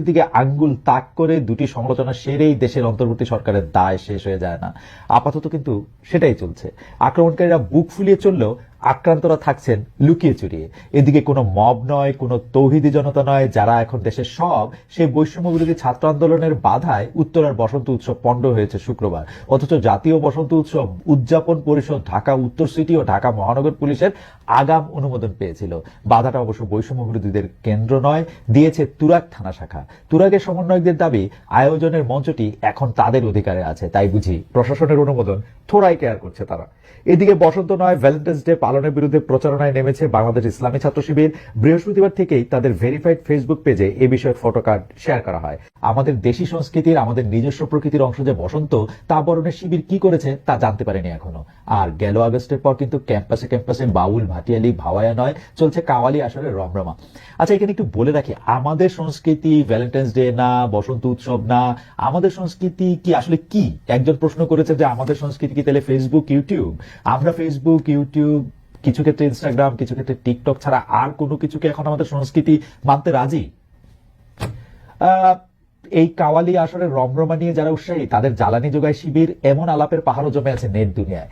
দিকে আঙ্গুল তাক করে দুটি সমালোচনা সেরেই দেশের অন্তর্বর্তী সরকারের দায় শেষ হয়ে যায় না। আপাতত কিন্তু সেটাই চলছে। আক্রমণকারীরা বুক ফুলিয়ে চললেও আক্রান্তরা থাকছেন লুকিয়ে চুরিয়ে। এদিকে কোনো মব নয়, কোনো তৌহিদি জনতা নয়, যারা এখন দেশের সব সেই বৈষম্য বিরোধী ছাত্র আন্দোলনের বাধায় উত্তরার বসন্ত উৎসব পণ্ড হয়েছে শুক্রবার। অথচ জাতীয় বসন্ত উৎসব উদযাপন পরিষদ ঢাকা উত্তর সিটি ও ঢাকা মহানগর পুলিশের আগাম অনুমোদন পেয়েছিল। বাধাটা অবশ্য বৈষম্য বিরোধীদের কেন্দ্র নয়, দিয়েছে তুরাগ থানা শাখা। তুরাগের সমন্বয়কদের দাবি আয়োজনের মঞ্চটি এখন তাদের অধিকারে আছে, তাই বুঝি প্রশাসনের অনুমোদন থোড়াই কেয়ার করছে তারা। এদিকে বসন্ত নয় ভ্যালেন্টাইন্স ডে পালনের বিরুদ্ধে প্রচারণায় নেমেছে বাংলাদেশ ইসলামী ছাত্র শিবির। বৃহস্পতিবার থেকেই তাদের ভেরিফাইড ফেসবুক পেজে এ বিষয়ে ফটো কার্ড শেয়ার করা হয়। আমাদের দেশি সংস্কৃতির, আমাদের নিজস্ব প্রকৃতির অংশ যে বসন্ত, তা বরণে শিবির কি করেছে তা জানতে পারেনি এখনো। আর গেল আগস্টের পর কিন্তু ক্যাম্পাসে ক্যাম্পাসে বাউল, ভাটিয়ালি, ভাওয়ায়া নয়, চলছে কাওয়ালি আসরের রমরমা। আচ্ছা, এখানে একটু বলে রাখি, আমাদের সংস্কৃতি ভ্যালেন্টাইন্স ডে না, বসন্ত উৎসব না, আমাদের সংস্কৃতি কি আসলে কি? একজন প্রশ্ন করেছে যে আমাদের সংস্কৃতি কি তাহলে ফেসবুক, ইউটিউব? আমরা ফেসবুক, ইউটিউব, কিছু ক্ষেত্রে ইনস্টাগ্রাম, কিছু ক্ষেত্রে টিকটক ছাড়া আর কোনো কিছুকে এখন আমাদের সংস্কৃতি মানতে রাজি? এই কাওয়ালি আসরের রমরমা নিয়ে যারা উৎসাহী, তাদের জ্বালানি যোগায় শিবির, এমন আলাপের পাহাড়ও জমে আছে নেট দুনিয়ায়।